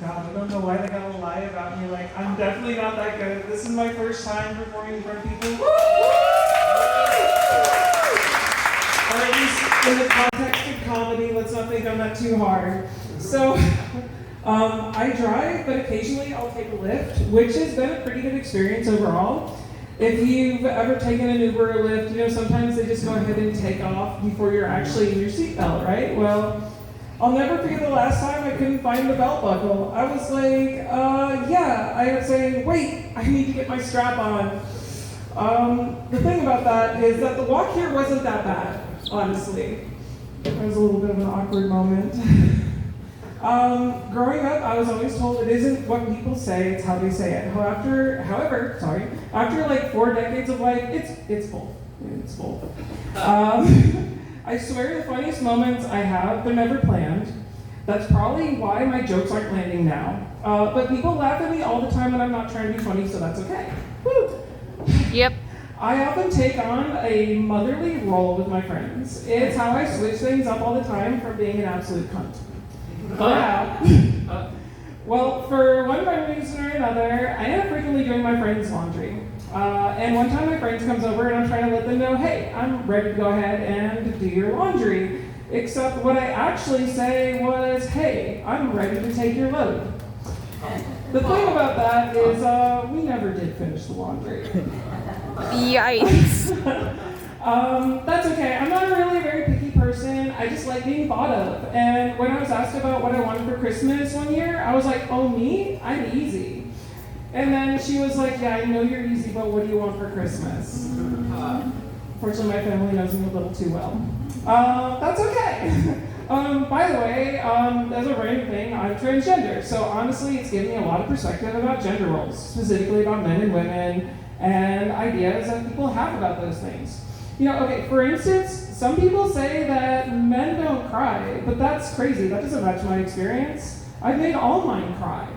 God, I don't know why they gotta lie about me. Like, I'm definitely not that good. This is my first time performing in front of people. Woo! Or at least in the context of comedy, let's not think I'm not too hard. So, I drive, but occasionally I'll take a Lyft, which has been a pretty good experience overall. If you've ever taken an Uber or Lyft, you know, sometimes they just go ahead and take off before you're actually in your seatbelt, right? Well, I'll never forget the last time I couldn't find the belt buckle. I was like, I was saying, wait, I need to get my strap on. The thing about that is that the walk here wasn't that bad, honestly. It was a little bit of an awkward moment. Growing up, I was always told it isn't what people say, it's how they say it. However, after like 4 decades of life, it's both. It's both. I swear the funniest moments I have, they're never planned. That's probably why my jokes aren't landing now. But people laugh at me all the time when I'm not trying to be funny, so that's okay. Woo! Yep. I often take on a motherly role with my friends. It's how I switch things up all the time from being an absolute cunt. Well, for one reason or another, I end up frequently doing my friend's laundry. And one time my friend comes over and I'm trying to let them know, hey, I'm ready to go ahead and do your laundry. Except what I actually say was, hey, I'm ready to take your load. The thing about that is we never did finish the laundry. Yikes. That's okay. I'm not really a very picky person. I just like being thought of. And when I was asked about what I wanted for Christmas one year, I was like, oh, me? I'm easy. And then she was like, yeah, I know you're easy, but what do you want for Christmas? Fortunately, my family knows me a little too well. That's okay. By the way, as a random thing, I'm transgender. So honestly, it's given me a lot of perspective about gender roles, specifically about men and women, and ideas that people have about those things. You know, okay, for instance, some people say that men don't cry, but that's crazy. That doesn't match my experience. I've made all mine cry.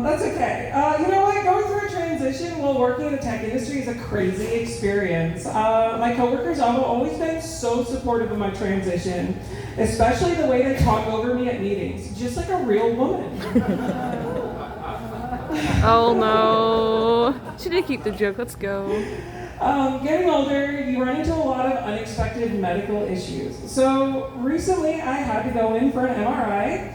That's okay. You know what? Going through a transition while working in the tech industry is a crazy experience. My coworkers have always been so supportive of my transition, especially the way they talk over me at meetings, just like a real woman. Oh no. Should I keep the joke? Let's go. Getting older, you run into a lot of unexpected medical issues. So recently I had to go in for an MRI,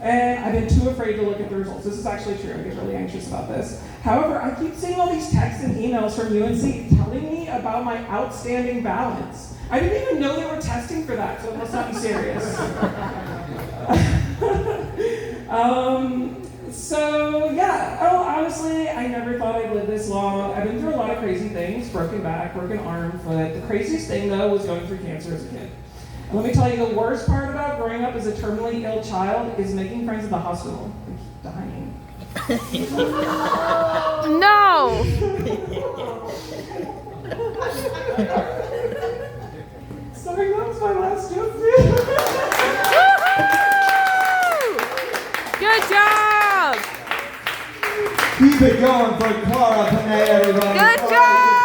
and I've been too afraid to look at the results. This is actually true. I get really anxious about this. However, I keep seeing all these texts and emails from UNC telling me about my outstanding balance. I didn't even know they were testing for that, so it must not be serious. Honestly, I never thought I'd live this long. I've been through a lot of crazy things, broken back, broken arm, foot. The craziest thing, though, was going through cancer as a kid. And let me tell you, the worst part about growing up as a terminally ill child is making friends at the hospital. I keep dying. No! Sorry, that was my last joke. Good job! Keep it going for Clara, Reneé, everybody. Good job!